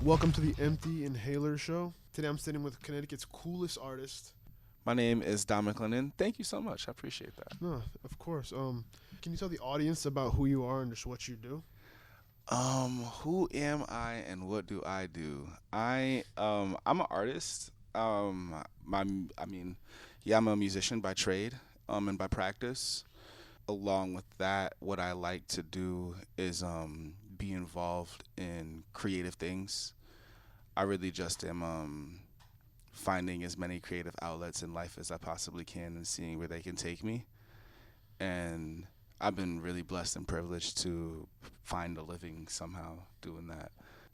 Welcome to the Empty Inhaler Show. Today I'm sitting with Connecticut's coolest artist. My name is Dom McLennon. Thank you so much. I appreciate that. No, of course. Can you tell the audience about who you are and just what you do? Who am I and what do I do? I'm an artist. My, I mean, yeah, I'm a musician by trade, and by practice. Along with that, what I like to do is be involved in creative things. I really just am finding as many creative outlets in life as I possibly can and seeing where they can take me. And I've been really blessed and privileged to find a living somehow doing that.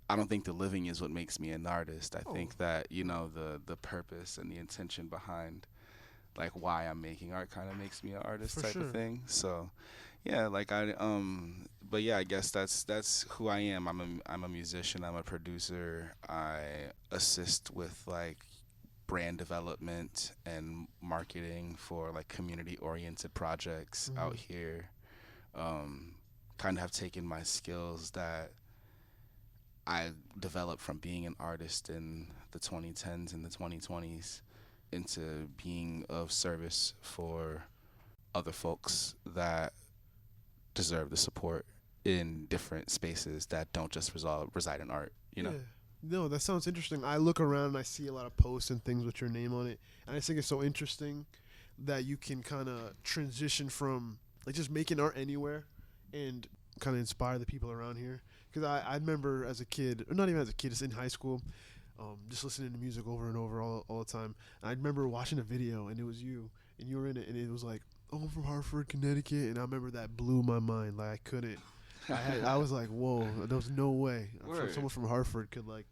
I don't think the living is what makes me an artist. I Oh, think that, the purpose and the intention behind like why I'm making art kind of makes me an artist for type of sure. thing. So, yeah, but yeah, I guess that's who I am. I'm a musician, I'm a producer. I assist with like brand development and marketing for like community oriented projects Hmm. out here. Um, kind of have taken my skills that I developed from being an artist in the 2010s and the 2020s into being of service for other folks that deserve the support in different spaces that don't just reside in art. Yeah. No, that sounds interesting. I look around and I see a lot of posts and things with your name on it. And I just think it's so interesting that you can kind of transition from like just making art anywhere and kind of inspire the people around here. Because I remember as a kid, or not even as a kid, just in high school, just listening to music over and over all the time. And I remember watching a video and it was you and you were in it and it was like, oh, I'm from Hartford, Connecticut. And I remember that blew my mind. Like I couldn't. I was like, whoa, there was no way Word. someone from Hartford could like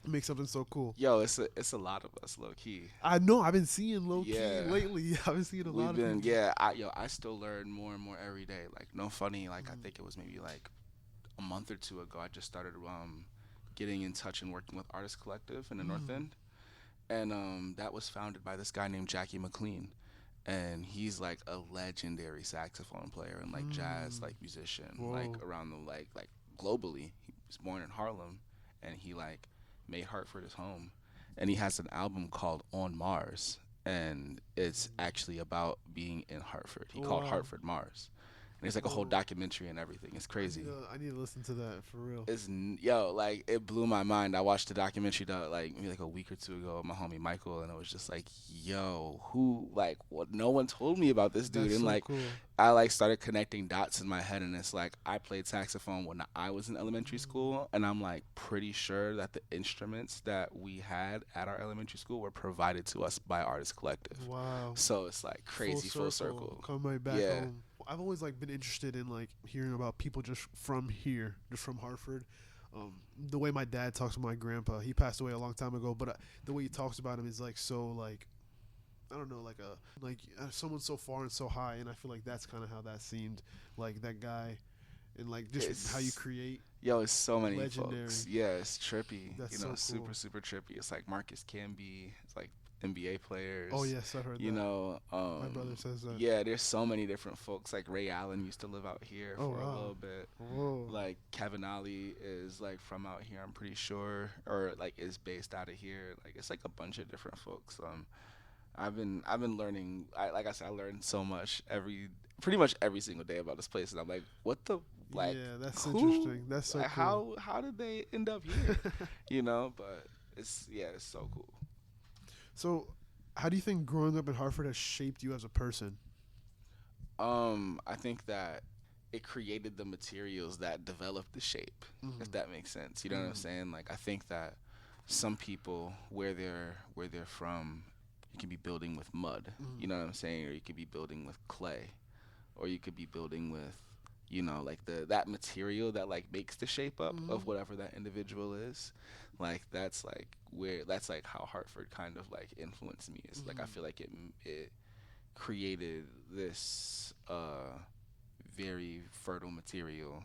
make something so cool. Yo, it's a lot of us, low key. I know I've been seeing low key Yeah, lately. I've been seeing a lot we've of been people. yeah. I still learn more and more every day. Like no funny. Like I Mm, think it was maybe like a month or two ago. I just started getting in touch and working with Artist Collective in the North mm, End, and that was founded by this guy named Jackie McLean, and he's like a legendary saxophone player and like jazz mm. like musician like Whoa. around the like globally. He was born in Harlem, and he like made Hartford his home, and he has an album called On Mars, and it's actually about being in Hartford. He Oh called wow. Hartford Mars, and it's like a whole Whoa. documentary and everything. It's crazy. I need to listen to that for real. Yo, like it blew my mind. I watched the documentary like maybe like a week or two ago with my homie Michael, and it was just like, yo, who like what? No one told me about this dude, That's and so like cool. I like started connecting dots in my head, and it's like I played saxophone when I was in elementary Mm. school, and I'm like pretty sure that the instruments that we had at our elementary school were provided to us by Artist Collective. Wow. So it's like Full crazy full circle. circle. Come right back Yeah. home. I've always like been interested in like hearing about people just from here, just from Hartford. The way my dad talks to my grandpa, he passed away a long time ago, but the way he talks about him is like so like I don't know, someone so far and so high, and I feel like that's kind of how that seemed, like that guy, and like just how you It's create, It's so many legendary. folks. Yeah, it's trippy. That's so cool. Super trippy. It's like Marcus Camby. It's like NBA Oh players. yes, I heard You that. know, My brother says that. yeah. There's so many different folks. Like Ray Allen used to live out here Oh for a wow. little bit. Whoa. Like Kevin Ali is like from out here. I'm pretty sure, or like is based out of here. Like it's like a bunch of different folks. I've been learning. Like I said, I learned so much pretty much every single day about this place, and I'm like, what the like Yeah, that's who interesting. That's so like cool. how did they end up here? But it's so cool. So, how do you think growing up in Hartford has shaped you as a person? I think that it created the materials that developed the shape, if Mm, that makes sense. You know what I'm mm, saying? Like I think that some people where they're from, you can be building with mud. mm, You know what I'm saying? Or you could be building with clay, or you could be building with like the that material that like makes the shape up mm, of whatever that individual is. Like that's like how Hartford kind of like influenced me. It's like I mm, feel like it created this very fertile material,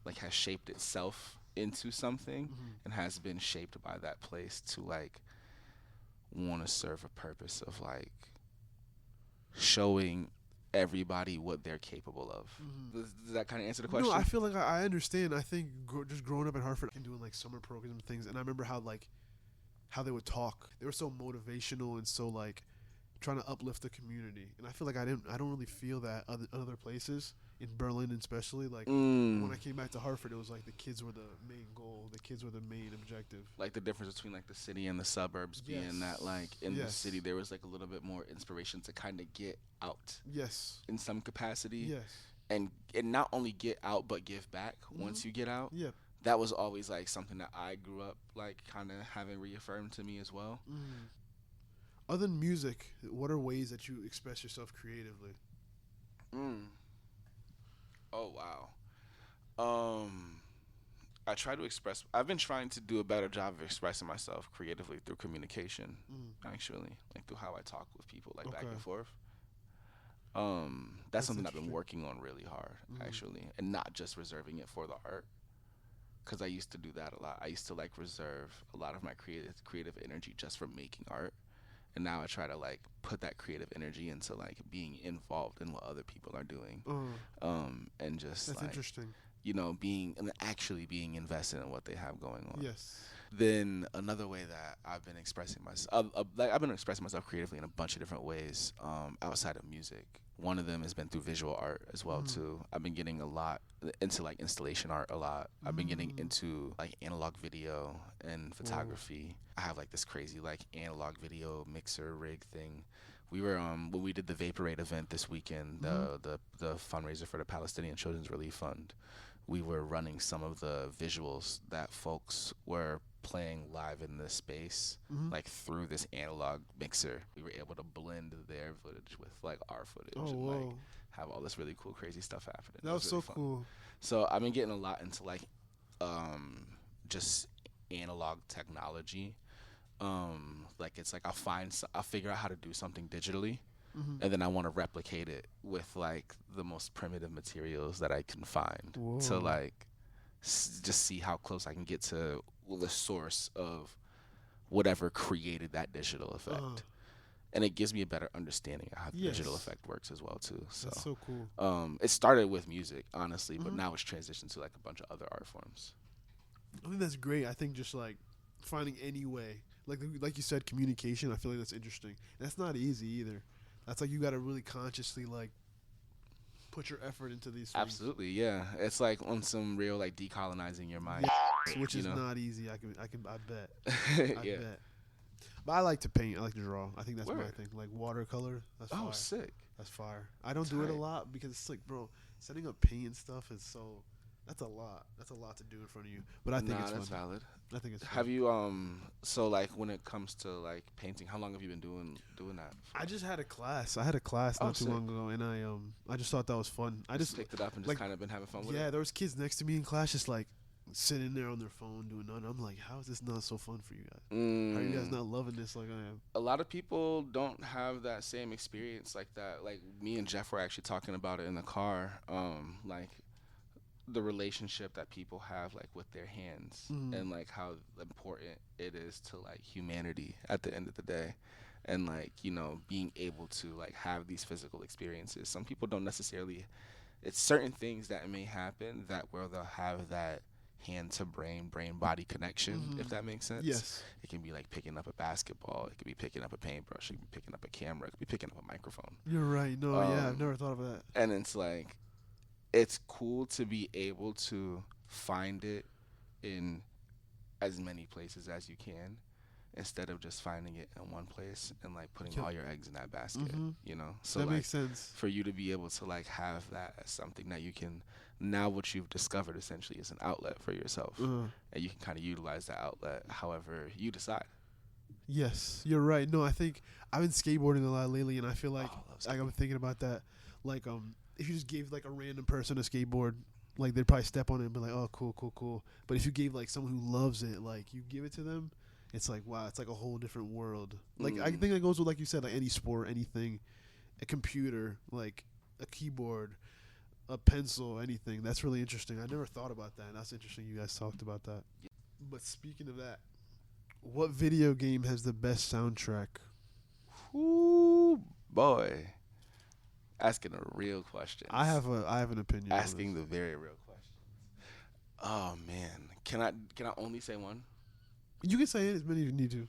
like has shaped itself into something mm, and has been shaped by that place to like want to serve a purpose of like showing everybody what they're capable of. Does that kind of answer the question? No, I feel like I understand. I think just growing up in Hartford and doing like summer programs and things, and I remember how they would talk. They were so motivational and so like trying to uplift the community. And I feel like I don't really feel that other places, in Berlin especially. Like when I came back to Hartford, it was like the kids were the main goal. The kids were the main objective. Like the difference between like the city and the suburbs being that like in the city there was like a little bit more inspiration to kind of get out. Yes. In some capacity. Yes. And not only get out but give back once you get out. Yeah. That was always like something that I grew up like kind of having reaffirmed to me as well. Other than music, what are ways that you express yourself creatively? Oh wow. I've been trying to do a better job of expressing myself creatively through communication, actually, like through how I talk with people, like back and forth. That's something I've been working on really hard, actually, and not just reserving it for the art. Because I used to do that a lot. I used to like reserve a lot of my creative energy just for making art, and now I try to like put that creative energy into like being involved in what other people are doing, and just that's like, interesting. You know, actually being invested in what they have going on. Yes. Then another way that I've been expressing myself, I've been expressing myself creatively in a bunch of different ways outside of music. One of them has been through visual art as well too. I've been getting a lot into like installation art a lot. I've been getting into like analog video and photography. I have like this crazy like analog video mixer rig thing. We were when we did the Vaporate event this weekend, the fundraiser for the Palestinian Children's Relief Fund. We were running some of the visuals that folks were playing live in this space, like through this analog mixer. We were able to blend their footage with like our footage and like have all this really cool, crazy stuff happening. That was so fun. Cool. So I've been getting a lot into like just analog technology. Like it's like I'll figure out how to do something digitally. And then I want to replicate it with like the most primitive materials that I can find to like just see how close I can get to the source of whatever created that digital effect. And it gives me a better understanding of how the digital effect works as well too. So that's so cool. It started with music, honestly, but now it's transitioned to like a bunch of other art forms. I think that's great. I think just like finding any way, like you said, communication. I feel like that's interesting. And that's not easy either. That's like you got to really consciously like put your effort into these things. Absolutely, yeah. It's like on some real like decolonizing your mind, which is not easy. I bet. I bet. But I like to paint. I like to draw. I think that's my thing. Like watercolor. That's fire. Oh, sick. That's fire. I don't do it a lot because it's like, bro, setting up paint and stuff is so. That's a lot. That's a lot to do in front of you. But I think it's that's fun. valid. I think it's fun. Have you so like when it comes to like painting, how long have you been doing that for? I just had a class. I had a class not too long ago, and I just thought that was fun. I just picked it up and just kind of been having fun with it. Yeah, there was kids next to me in class just like sitting there on their phone doing nothing. I'm like, how is this not so fun for you guys? How are you guys not loving this like I am? A lot of people don't have that same experience like that. Like me and Jeff were actually talking about it in the car. Like the relationship that people have like with their hands and like how important it is to like humanity at the end of the day, and like, you know, being able to like have these physical experiences. Some people don't necessarily, it's certain things that may happen that where they'll have that hand to brain body connection, if that makes sense. Yes. It can be like picking up a basketball, it could be picking up a paintbrush, it could be picking up a camera, it could be picking up a microphone. You're right. No, I've never thought of that. And it's like, it's cool to be able to find it in as many places as you can, instead of just finding it in one place and like putting all your eggs in that basket, you know? So that like, makes sense. For you to be able to like have that as something that you can, now what you've discovered essentially is an outlet for yourself, and you can kind of utilize that outlet however you decide. Yes, you're right. No, I think I've been skateboarding a lot lately, and I feel like I'm thinking about that. Like, if you just gave like a random person a skateboard, like they'd probably step on it and be like, "Oh, cool." But if you gave like someone who loves it, like you give it to them, it's like, wow, it's like a whole different world. Like I think that goes with, like you said, like any sport, anything, a computer, like a keyboard, a pencil, anything. That's really interesting. I never thought about that, and that's interesting. You guys talked about that. But speaking of that, what video game has the best soundtrack? Ooh, boy. Asking the real questions. I have an opinion. Asking the very real questions. Oh man, can I only say one? You can say it as many as you need to.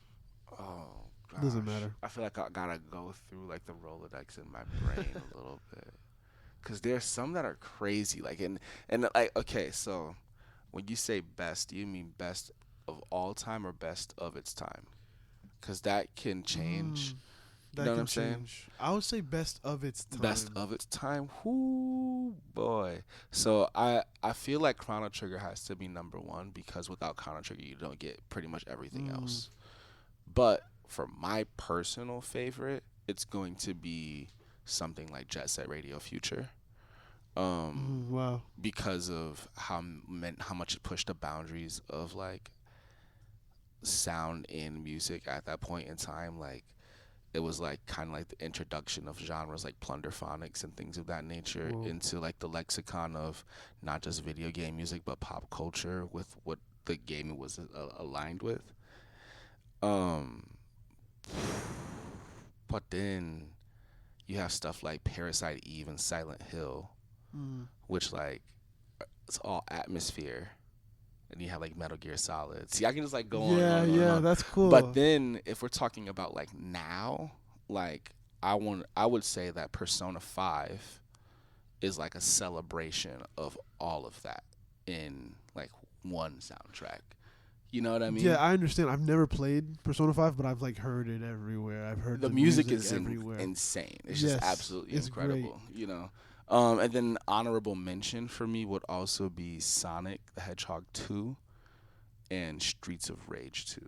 Oh gosh, Doesn't matter. I feel like I gotta go through like the Rolodex in my brain a little bit, cause there's some that are crazy. Like and like okay, so when you say best, do you mean best of all time or best of its time? Cause that can change. You know what I'm saying? I would say best of its time. Best of its time. Whoo boy. So I feel like Chrono Trigger has to be number one because without Chrono Trigger you don't get pretty much everything else. But for my personal favorite, it's going to be something like Jet Set Radio Future. Wow. Because of how much it pushed the boundaries of like sound in music at that point in time. Like it was like kind of like the introduction of genres like plunderphonics and things of that nature into like the lexicon of not just video game music but pop culture with what the game was aligned with. But then you have stuff like Parasite Eve and Silent Hill, which like it's all atmosphere. And you have like Metal Gear Solid. See, I can just like go on. Yeah, that's cool. But then if we're talking about like now, like I would say that Persona 5 is like a celebration of all of that in like one soundtrack. You know what I mean? Yeah, I understand. I've never played Persona 5, but I've like heard it everywhere. I've heard the music is everywhere. insane. It's just absolutely incredible. Great. You know. And then honorable mention for me would also be Sonic the Hedgehog 2 and Streets of Rage 2.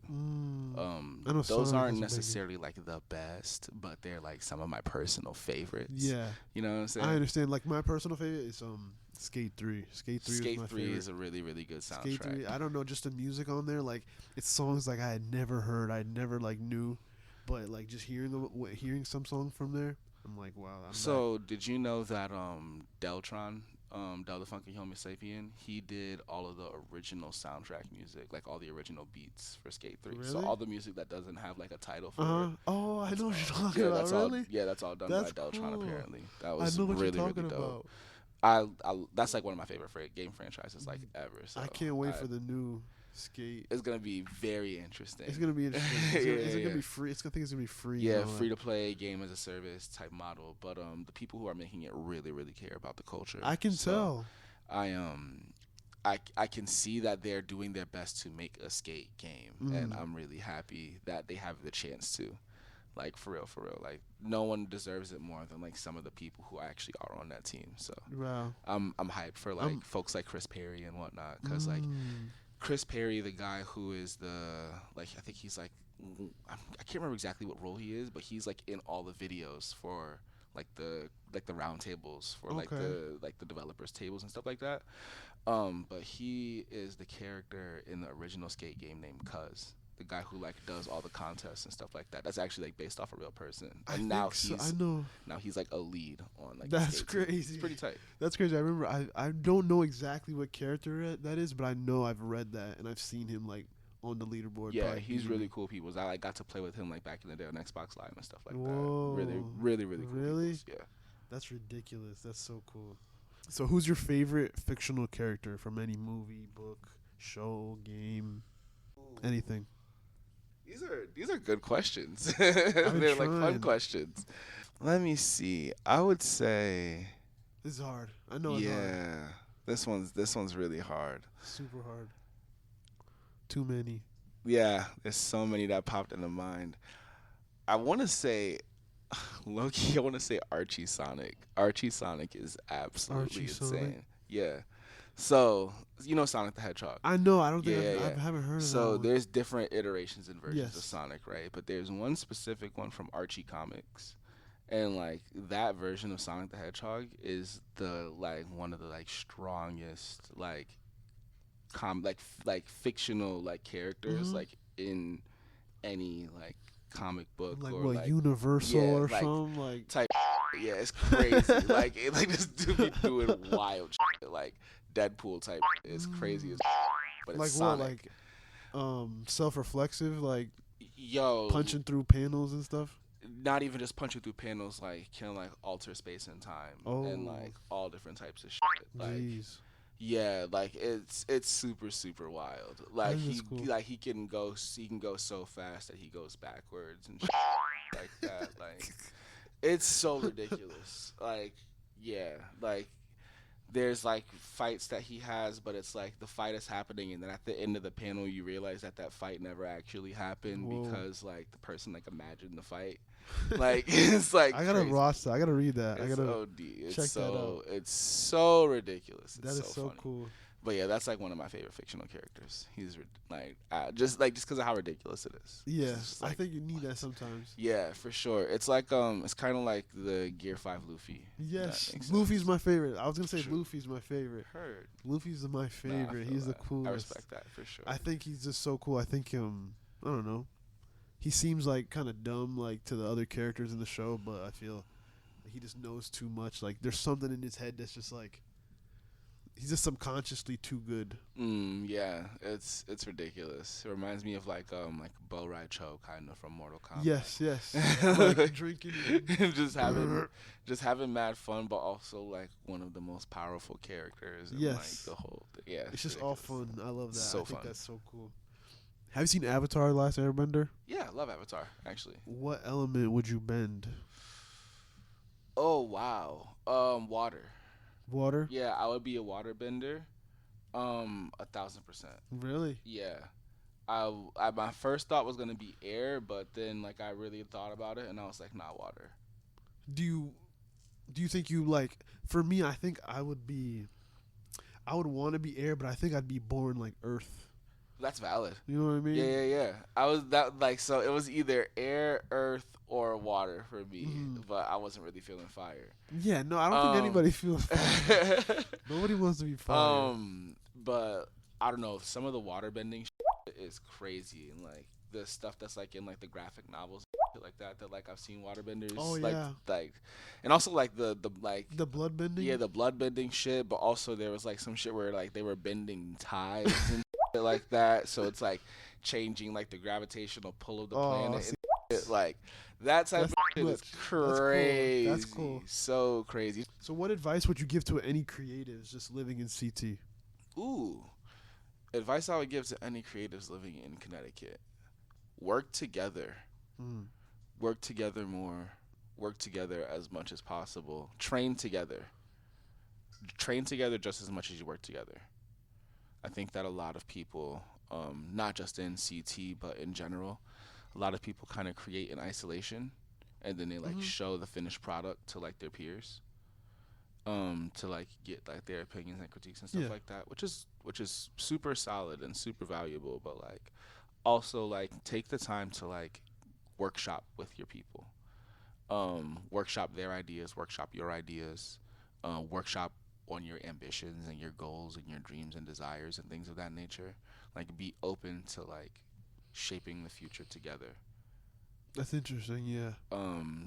Those Sonic aren't necessarily like the best, but they're like some of my personal favorites. Yeah. You know what I'm saying? I understand. Like my personal favorite is Skate 3. Skate 3 Skate is my 3 favorite. is a really, really good soundtrack. Skate 3, I don't know, just the music on there, like it's songs like I had never heard, I never like knew, but like just hearing some song from there, I'm like, wow. Did you know that Deltron, Del the Funky Homo Sapien, he did all of the original soundtrack music, like all the original beats for Skate 3. Really? So all the music that doesn't have like a title for it. Oh, I know what you're talking about. That's really? that's all done by Deltron apparently. That was I know what really, you're talking really dope. about. That's like one of my favorite game franchises like ever. So I can't wait for the new Skate. It's gonna be very interesting. It's gonna be interesting. Is it gonna be free? I think it's gonna be free. Yeah, free to play, game as a service type model. But the people who are making it really, really care about the culture. I can tell. I can see that they're doing their best to make a skate game, and I'm really happy that they have the chance to. Like for real. Like no one deserves it more than like some of the people who actually are on that team. So wow. I'm hyped for like folks like Chris Perry and whatnot, because like Chris Perry, the guy who is the like I think he's like I can't remember exactly what role he is, but he's like in all the videos for like the round tables for like the developers tables and stuff like that. But he is the character in the original Skate game named Cuz. The guy who like does all the contests and stuff like that. That's actually like based off a real person. And now he's like a lead on like. That's crazy. It's pretty tight. That's crazy. I remember. I don't know exactly what character that is, but I know I've read that and I've seen him like on the leaderboard. Yeah, he's really cool people. I like got to play with him like back in the day on Xbox Live and stuff like Whoa. that. Really cool. Really? Peoples. Yeah. That's ridiculous. That's so cool. So who's your favorite fictional character from any movie, book, show, game, anything? These are good questions. They're like fun questions. Let me see. I would say this is hard. I know it's hard. Yeah. This one's really hard. Super hard. Too many. Yeah, there's so many that popped into mind. I want to say low-key, I want to say Archie Sonic. Archie Sonic is absolutely insane. Yeah. So, you know Sonic the Hedgehog. I know. I don't think I haven't heard of that. So there's different iterations and versions of Sonic, right? But there's one specific one from Archie Comics. And like that version of Sonic the Hedgehog is the like one of the like strongest like fictional like characters like in any like comic book like or what, like Universal or something like type. Yeah, it's crazy. like this dude be doing wild shit, like Deadpool type. It's crazy as but it's like Sonic. What, like self-reflexive, like yo punching through panels and stuff. not even just punching through panels, like can like alter space and time and Oh, like all different types of shit. Like jeez. yeah, like it's super super wild. That Like is cool. he can go so fast that he goes backwards and shit like that. Like it's so ridiculous. Like yeah, like there's like fights that he has, but it's like the fight is happening, and then at the end of the panel, you realize that that fight never actually happened Whoa. because like the person like imagined the fight. Like it's like I gotta crazy. watch that. I gotta read that. I It's gotta OD. It's check that so out. it's so ridiculous. It's That is so funny. cool. But yeah, that's like one of my favorite fictional characters. He's just because of how ridiculous it is. Yeah, It's just I like, think you need that sometimes. yeah, for sure. It's like it's kind of like the Gear 5 Luffy. if that Yes, makes Luffy's sense. my favorite. I was gonna say True. Luffy's my favorite. Heard. Luffy's my Nah, I favorite. feel He's the that. coolest. I respect that for sure. I think he's just so cool. I think I don't know. He seems like kind of dumb, like to the other characters in the show, but I feel like he just knows too much. Like there's something in his head that's just like he's just subconsciously too good. Yeah, it's ridiculous. It reminds me of like Bo Rai Cho kind of from Mortal Kombat. Yes, yes. Like drinking. And just having mad fun, but also like one of the most powerful characters. In, Yes. like the whole thing. Yeah, it's just all ridiculous. fun. I love that. So I think fun. that's so cool. Have you seen Avatar: Last Airbender? Yeah, I love Avatar actually. What element would you bend? Oh wow, water. Water? Yeah, I would be a water bender. 1,000%. Really? Yeah. My first thought was gonna be air, but then like I really thought about it and I was like, nah, water. Do you think you like? For me, I think I would want to be air, but I think I'd be born like Earth. That's valid. You know what I mean? Yeah. I was that like so it was either air, earth, or water for me, Mhm. but I wasn't really feeling fire. Yeah, no, I don't think anybody feels fire. Nobody wants to be fire. But I don't know. Some of the water bending is crazy, and like the stuff that's like in like the graphic novels, shit like that. That like I've seen waterbenders. Oh, like, yeah. Like, and also like the like The blood bending? yeah the blood bending shit. But also there was like some shit where like they were bending tides and shit like that. So it's like changing like the gravitational pull of the Oh, planet. see, And shit. Like that type That's of shit too is much. That's cool. crazy. That's cool. So crazy. So what advice would you give to any creatives just living in CT? Ooh. Advice I would give to any creatives living in Connecticut. Work together. Mm. Work together more. Work together as much as possible. Train together. Train together just as much as you work together. I think that a lot of people, not just in CT, but in general, a lot of people kind of create in isolation and then they like show the finished product to like their peers. To like get like their opinions and critiques and stuff Yeah. like that, which is super solid and super valuable, but like also like take the time to like workshop with your people. Workshop their ideas, workshop your ideas, workshop on your ambitions and your goals and your dreams and desires and things of that nature. Like be open to like shaping the future together. That's interesting, yeah.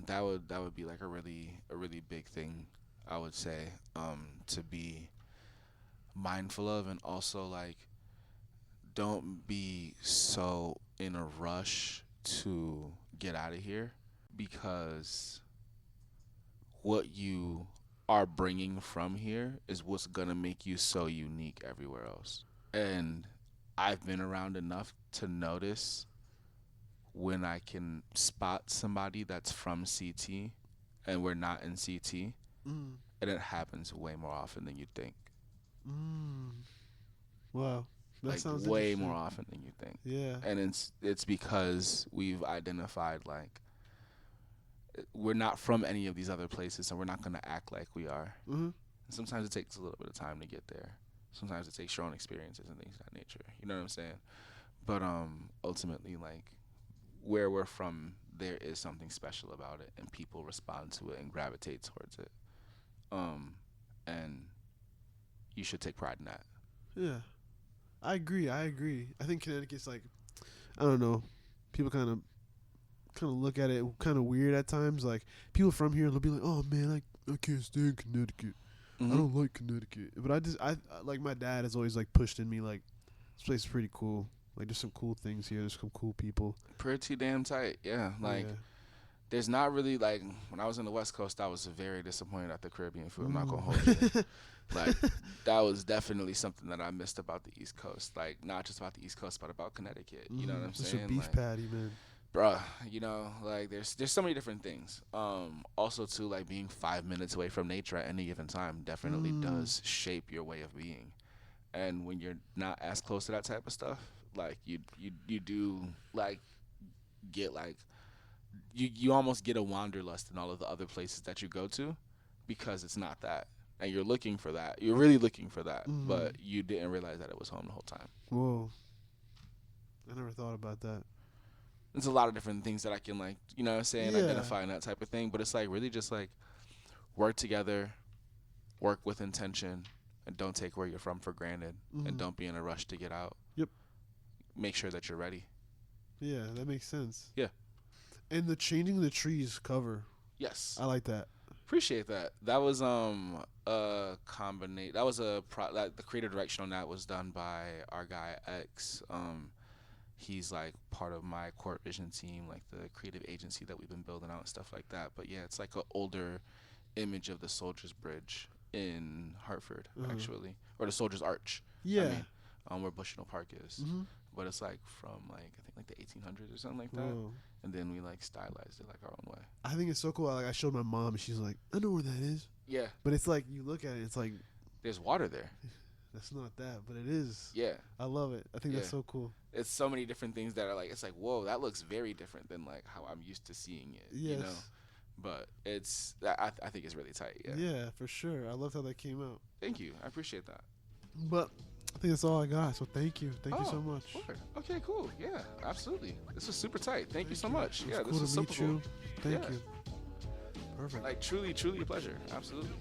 That would be like a really big thing, I would say, to be mindful of, and also like don't be so in a rush to get out of here, because what you are bringing from here is what's gonna make you so unique everywhere else. And I've been around enough to notice when I can spot somebody that's from CT and we're not in CT, Mm. and it happens way more often than you think. Wow. That Like sounds way interesting. more often than you think. Yeah. And it's because we've identified like we're not from any of these other places, so we're not going to act like we are. Mm-hmm. And sometimes it takes a little bit of time to get there. Sometimes it takes your own experiences and things of that nature. You know what I'm saying? But ultimately, like where we're from, there is something special about it, and people respond to it and gravitate towards it. And you should take pride in that. Yeah. I agree. I think Connecticut's like, I don't know, people kind of look at it kind of weird at times. Like people from here, they'll be like, "Oh man, I can't stand Connecticut. Mm-hmm. I don't like Connecticut." But I like my dad has always like pushed in me like, this place is pretty cool. Like there's some cool things here. There's some cool people. Pretty damn tight, yeah. Like Yeah. there's not really like when I was in the West Coast, I was very disappointed at the Caribbean food. I'm not gonna hold you. Like that was definitely something that I missed about the East Coast. Like not just about the East Coast, but about Connecticut. You know what I'm Just saying? a beef Like, patty, man. bruh, you know, like there's so many different things. Also too, like being 5 minutes away from nature at any given time definitely does shape your way of being. And when you're not as close to that type of stuff, like you do like get like you almost get a wanderlust in all of the other places that you go to because it's not that. And you're looking for that. You're really looking for that, but you didn't realize that it was home the whole time. Whoa. I never thought about that. There's a lot of different things that I can like, you know what I'm saying, Yeah. identify and that type of thing. But it's like really just like work together, work with intention, and don't take where you're from for granted, and don't be in a rush to get out. Yep. Make sure that you're ready. Yeah, that makes sense. Yeah. And the changing the trees cover. Yes. I like that. Appreciate that. That was a combination. That was the creative direction on that was done by our guy X. He's like part of my COURTVISION team, like the creative agency that we've been building out and stuff like that. But yeah, it's like an older image of the Soldiers Bridge in Hartford, actually, or the Soldiers Arch. Yeah. I mean, where Bushnell Park is. But it's like from like I think like the 1800s or something like that. Whoa. And then we like stylized it like our own way. I think it's so cool. Like I showed my mom, and she's like, "I know where that is." Yeah. But it's like you look at it, it's like There's water there. that's not that, but it is. Yeah. I love it. I think that's so cool. It's so many different things that are like it's like whoa, that looks very different than like how I'm used to seeing it. Yes. You know. But it's I think it's really tight. Yeah. Yeah, for sure. I loved how that came out. Thank you. I appreciate that. But I think that's all I got. So thank you. Thank you so much. Word. Okay, cool. Yeah, absolutely. This was super tight. Thank you so much. Yeah, It was this was cool to super meet you. cool. Thank Yeah. you. Perfect. Like truly a pleasure. Absolutely.